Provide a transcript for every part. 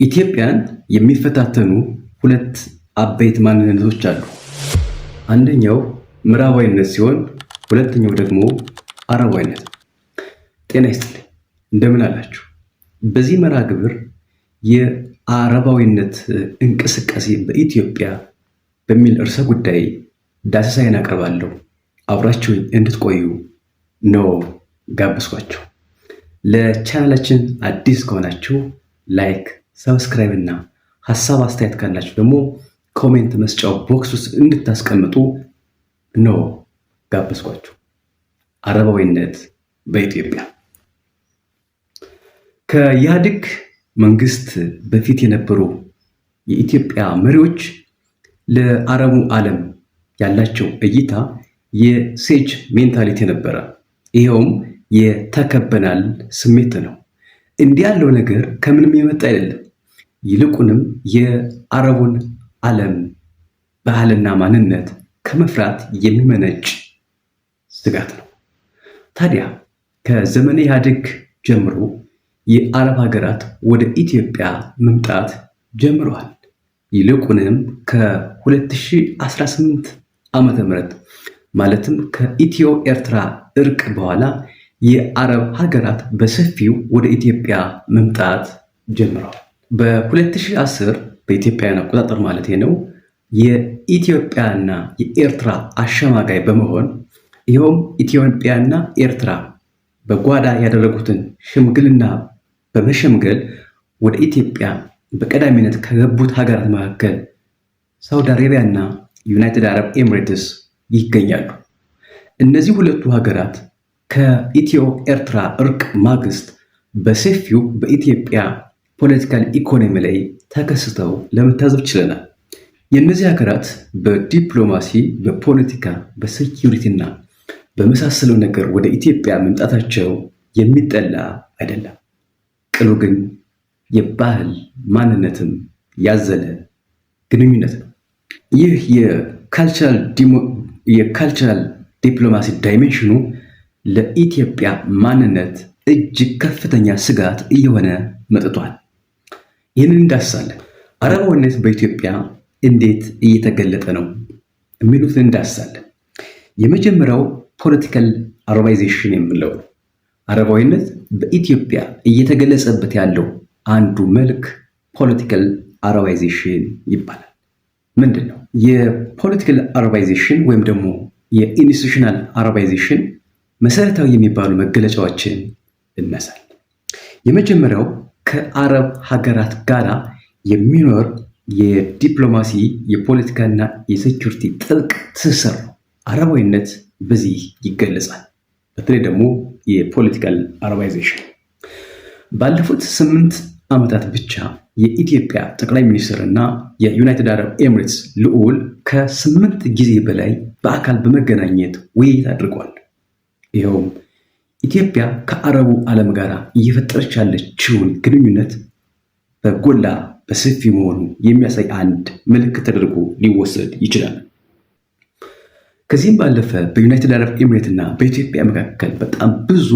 ኢትዮጵያን የሚፈታተኑ ሁለት አበይት ማንነቶች አሉ። አንደኛው ምዕራባዊነት ሲሆን ሁለተኛው ደግሞ አረባዊነት። ጤና ይስጥልኝ፣ እንደምን አላችሁ? በዚህ መርሃ ግብር የአረባዊነት እንቅስቃሴ በኢትዮጵያ በሚል ርዕሰ ጉዳይ ዳሰሳዬን አቀርባለሁ። አብራችሁኝ እንድትቆዩ ነው ጋብዝኳችሁ። ለቻናላችን አዲስ ከሆናችሁ ላይክ፣ ሰብስክራይብ እና ሀሳብ አስተያየት ካላችሁ ደግሞ ኮሜንት መስጫው ቦክስ ውስጥ እንድታስቀምጡ ነው ጋብዝኳችሁ። አረባዊነት በኢትዮጵያ ከኢህአዴግ መንግስት በፊት የነበሩ የኢትዮጵያ መሪዎች ለአረቡ ዓለም ያላቸው እይታ የሴጅ ሜንታሊቲ ነበረ። ይኸውም የተከበናል ስሜት ነው። እንዲህ ያለው ነገር ከምንም የመጣ አይደለም። ይልቁንም የአረቡን ዓለም ባህልና ማንነት ከመፍራት የሚመነጭ ስጋት ነው። ታዲያ ከዘመነ ኢህአዴግ ጀምሮ የአረብ ሀገራት ወደ ኢትዮጵያ መምጣት ጀምረዋል። ይልቁንም ከ2018 ዓመተ ምህረት ማለትም ከኢትዮ ኤርትራ እርቅ በኋላ የአረብ ሀገራት በሰፊው ወደ ኢትዮጵያ መምጣት ጀምረዋል። በ2010 በኢትዮጵያውያን አቆጣጠር ማለት ነው የኢትዮጵያና የኤርትራ አሸማጋይ በመሆን ይኸውም ኢትዮጵያና ኤርትራ በጓዳ ያደረጉትን ሽምግልና በመሸምገል ወደ ኢትዮጵያ በቀዳሚነት ከገቡት ሀገራት መካከል ሳውዲ አረቢያና ዩናይትድ አረብ ኤሚሬትስ ይገኛሉ። እነዚህ ሁለቱ ሀገራት ከኢትዮ ኤርትራ እርቅ ማግስት በሰፊው በኢትዮጵያ ፖለቲካል ኢኮኖሚ ላይ ተከስተው ለመታዘብ ችለናል። የእነዚህ ሀገራት በዲፕሎማሲ፣ በፖለቲካ፣ በሴኪሪቲ እና በመሳሰለው ነገር ወደ ኢትዮጵያ መምጣታቸው የሚጠላ አይደለም። ቅሉ ግን የባህል ማንነትም ያዘለ ግንኙነት ነው። ይህ የካልቸራል ዲፕሎማሲ ዳይሜንሽኑ ለኢትዮጵያ ማንነት እጅግ ከፍተኛ ስጋት እየሆነ መጥቷል። ይህንን እንዳስሳለን። አረባዊነት በኢትዮጵያ እንዴት እየተገለጠ ነው የሚሉትን እንዳስሳለን። የመጀመሪያው ፖለቲካል አረባይዜሽን የምንለው ነው። አረባዊነት በኢትዮጵያ እየተገለጸበት ያለው አንዱ መልክ ፖለቲካል አረባይዜሽን ይባላል። ምንድን ነው የፖለቲካል አረባይዜሽን ወይም ደግሞ የኢንስቲቱሽናል አረባይዜሽን? መሰረታዊ የሚባሉ መገለጫዎችን እናሳል። የመጀመሪያው ከአረብ ሀገራት ጋር የሚኖር የዲፕሎማሲ የፖለቲካና የሴኩሪቲ ጥብቅ ትስስር ነው። አረባዊነት በዚህ ይገለጻል። በተለይ ደግሞ የፖለቲካል አረባይዜሽን ባለፉት 8 ዓመታት ብቻ የኢትዮጵያ ጠቅላይ ሚኒስትር እና የዩናይትድ አረብ ኤሚሬትስ ልዑል ከ8 ጊዜ በላይ በአካል በመገናኘት ውይይት አድርገዋል። ይኸውም ኢትዮጵያ ከአረቡ ዓለም ጋር እየፈጠረች ያለችውን ግንኙነት በጎላ በሰፊ መሆኑ የሚያሳይ አንድ ምልክት ተደርጎ ሊወሰድ ይችላል። ከዚህም ባለፈ በዩናይትድ አረብ ኤሚሬት እና በኢትዮጵያ መካከል በጣም ብዙ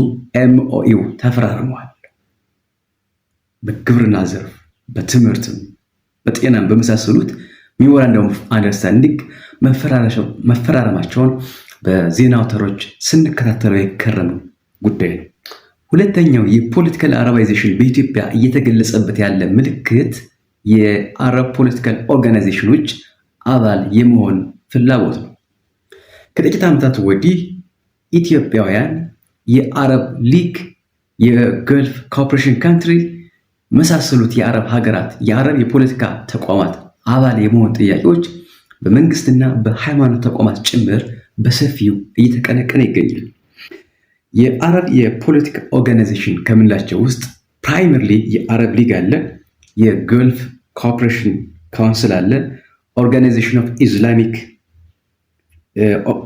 ኤምኦዩ ተፈራርመዋል። በግብርና ዘርፍ፣ በትምህርትም፣ በጤናም በመሳሰሉት ሜሞራንደም ኦፍ አንደርስታንዲንግ መፈራረማቸውን በዜና አውታሮች ስንከታተለው የከረመ ጉዳይ ነው። ሁለተኛው የፖለቲካል አረባይዜሽን በኢትዮጵያ እየተገለጸበት ያለ ምልክት የአረብ ፖለቲካል ኦርጋናይዜሽኖች አባል የመሆን ፍላጎት ነው። ከጥቂት ዓመታት ወዲህ ኢትዮጵያውያን የአረብ ሊግ፣ የገልፍ ኮኦፕሬሽን ካንትሪ መሳሰሉት የአረብ ሀገራት የአረብ የፖለቲካ ተቋማት አባል የመሆን ጥያቄዎች በመንግስትና በሃይማኖት ተቋማት ጭምር በሰፊው እየተቀነቀነ ይገኛል። የአረብ የፖለቲካ ኦርጋናይዜሽን ከምንላቸው ውስጥ ፕራይመርሊ የአረብ ሊግ አለ፣ የገልፍ ኮኦፕሬሽን ካውንስል አለ፣ ኦርጋናይዜሽን ኦፍ ኢስላሚክ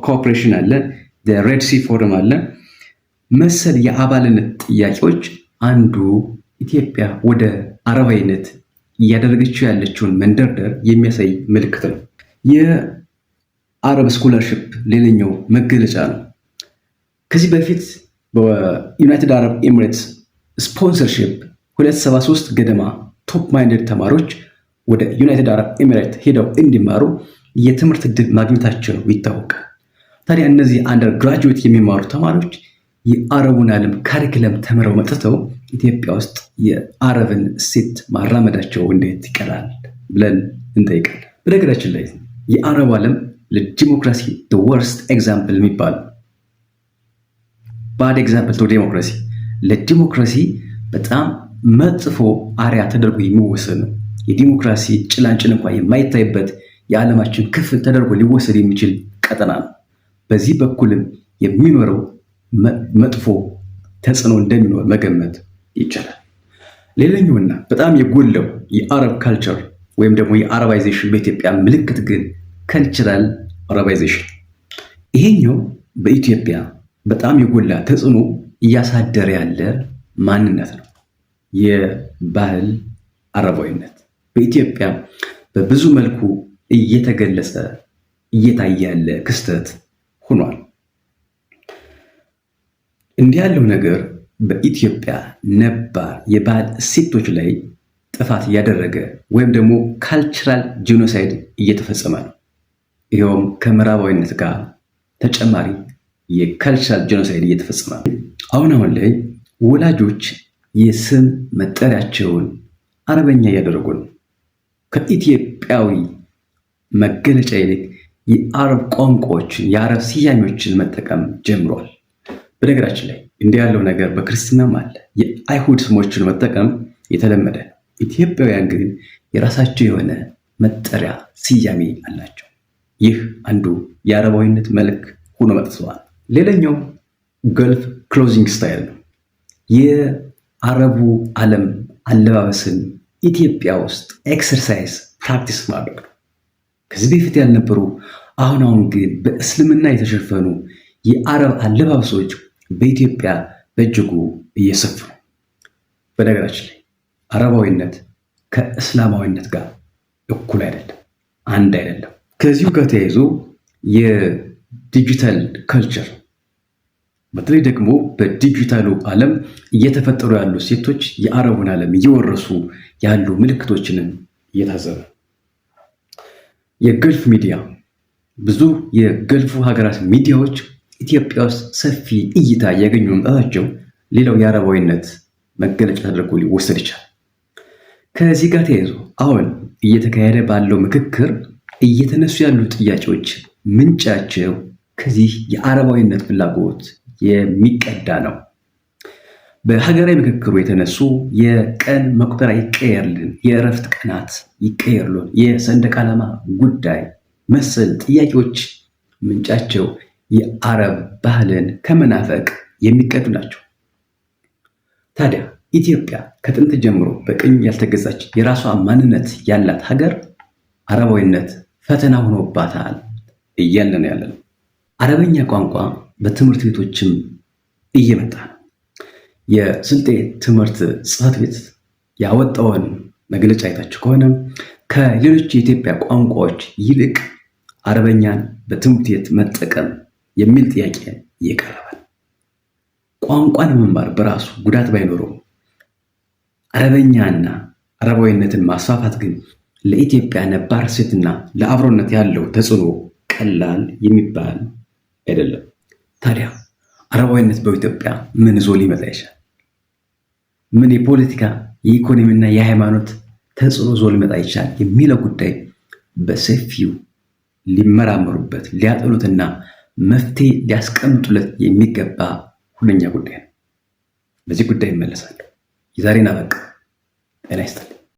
ኮኦፕሬሽን አለ፣ ሬድ ሲ ፎረም አለ። መሰል የአባልነት ጥያቄዎች አንዱ ኢትዮጵያ ወደ አረባዊነት እያደረገችው ያለችውን መንደርደር የሚያሳይ ምልክት ነው። የአረብ ስኮላርሽፕ ሌላኛው መገለጫ ነው። ከዚህ በፊት በዩናይትድ አረብ ኤሚሬትስ ስፖንሰርሺፕ 273 ገደማ ቶፕ ማይንድድ ተማሪዎች ወደ ዩናይትድ አረብ ኤሚሬት ሄደው እንዲማሩ የትምህርት ዕድል ማግኘታቸው ይታወቃል። ታዲያ እነዚህ አንደር ግራጁዌት የሚማሩ ተማሪዎች የአረቡን ዓለም ካሪክለም ተምረው መጥተው ኢትዮጵያ ውስጥ የአረብን እሴት ማራመዳቸው እንዴት ይቀራል ብለን እንጠይቃለን። በነገራችን ላይ የአረቡ ዓለም ለዲሞክራሲ ወርስት ኤግዛምፕል የሚባል ባድ ኤግዛምፕል ቱ ዲሞክራሲ ለዲሞክራሲ በጣም መጥፎ አሪያ ተደርጎ የሚወሰድ ነው። የዲሞክራሲ ጭላንጭል እንኳን የማይታይበት የዓለማችን ክፍል ተደርጎ ሊወሰድ የሚችል ቀጠና ነው። በዚህ በኩልም የሚኖረው መጥፎ ተጽዕኖ እንደሚኖር መገመት ይቻላል። ሌላኛውና በጣም የጎላው የአረብ ካልቸር ወይም ደግሞ የአረባይዜሽን በኢትዮጵያ ምልክት ግን ካልቸራል አረባይዜሽን፣ ይሄኛው በኢትዮጵያ በጣም የጎላ ተጽዕኖ እያሳደረ ያለ ማንነት ነው። የባህል አረባዊነት በኢትዮጵያ በብዙ መልኩ እየተገለጸ እየታየ ያለ ክስተት ሆኗል። እንዲህ ያለው ነገር በኢትዮጵያ ነባር የባህል እሴቶች ላይ ጥፋት እያደረገ ወይም ደግሞ ካልቸራል ጄኖሳይድ እየተፈጸመ ነው። ይኸውም ከምዕራባዊነት ጋር ተጨማሪ የካልቸራል ጄኖሳይድ እየተፈጸመ ነው። አሁን ላይ ወላጆች የስም መጠሪያቸውን አረበኛ እያደረጉ ነው። ከኢትዮጵያዊ መገለጫ ይልቅ የአረብ ቋንቋዎችን የአረብ ስያሜዎችን መጠቀም ጀምሯል። በነገራችን ላይ እንዲህ ያለው ነገር በክርስትናም አለ። የአይሁድ ስሞችን መጠቀም የተለመደ ነው። ኢትዮጵያውያን ግን የራሳቸው የሆነ መጠሪያ ስያሜ አላቸው። ይህ አንዱ የአረባዊነት መልክ ሆኖ መጥተዋል። ሌላኛው ገልፍ ክሎዚንግ ስታይል ነው። የአረቡ ዓለም አለባበስን ኢትዮጵያ ውስጥ ኤክሰርሳይዝ ፕራክቲስ ማድረግ ነው። ከዚህ በፊት ያልነበሩ አሁን ግን በእስልምና የተሸፈኑ የአረብ አለባበሶች በኢትዮጵያ በእጅጉ እየሰፉ ነው። በነገራችን ላይ አረባዊነት ከእስላማዊነት ጋር እኩል አይደለም፣ አንድ አይደለም። ከዚሁ ጋር ተያይዞ የዲጂታል ካልቸር በተለይ ደግሞ በዲጂታሉ ዓለም እየተፈጠሩ ያሉ ሴቶች የአረቡን ዓለም እየወረሱ ያሉ ምልክቶችንም እየታዘበ የገልፍ ሚዲያ ብዙ የገልፉ ሀገራት ሚዲያዎች ኢትዮጵያ ውስጥ ሰፊ እይታ እያገኙ መምጣታቸው ሌላው የአረባዊነት መገለጫ ተደርጎ ሊወሰድ ይችላል። ከዚህ ጋር ተያይዞ አሁን እየተካሄደ ባለው ምክክር እየተነሱ ያሉ ጥያቄዎች ምንጫቸው ከዚህ የአረባዊነት ፍላጎት የሚቀዳ ነው። በሀገራዊ ምክክሩ የተነሱ የቀን መቁጠሪያ ይቀየርልን፣ የእረፍት ቀናት ይቀየርልን፣ የሰንደቅ ዓላማ ጉዳይ መሰል ጥያቄዎች ምንጫቸው የአረብ ባህልን ከመናፈቅ የሚቀዱ ናቸው። ታዲያ ኢትዮጵያ ከጥንት ጀምሮ በቅኝ ያልተገዛች የራሷ ማንነት ያላት ሀገር አረባዊነት ፈተና ሆኖባታል እያለ ነው ያለ ነው። አረበኛ ቋንቋ በትምህርት ቤቶችም እየመጣ ነው። የስልጤ ትምህርት ጽሕፈት ቤት ያወጣውን መግለጫ አይታችሁ ከሆነ ከሌሎች የኢትዮጵያ ቋንቋዎች ይልቅ አረበኛን በትምህርት ቤት መጠቀም የሚል ጥያቄ ይቀርባል። ቋንቋን መማር በራሱ ጉዳት ባይኖረውም አረበኛና አረባዊነትን ማስፋፋት ግን ለኢትዮጵያ ነባር እሴትና ለአብሮነት ያለው ተጽዕኖ ቀላል የሚባል አይደለም። ታዲያ አረባዊነት በኢትዮጵያ ምን ይዞ ሊመጣ ይችላል? ምን የፖለቲካ የኢኮኖሚና የሃይማኖት ተጽዕኖ ይዞ ሊመጣ ይችላል የሚለው ጉዳይ በሰፊው ሊመራመሩበት ሊያጠኑትና መፍትሄ ሊያስቀምጡለት የሚገባ ሁነኛ ጉዳይ ነው። በዚህ ጉዳይ ይመለሳለሁ። የዛሬን አበቃ። ጤና ይስጥልኝ።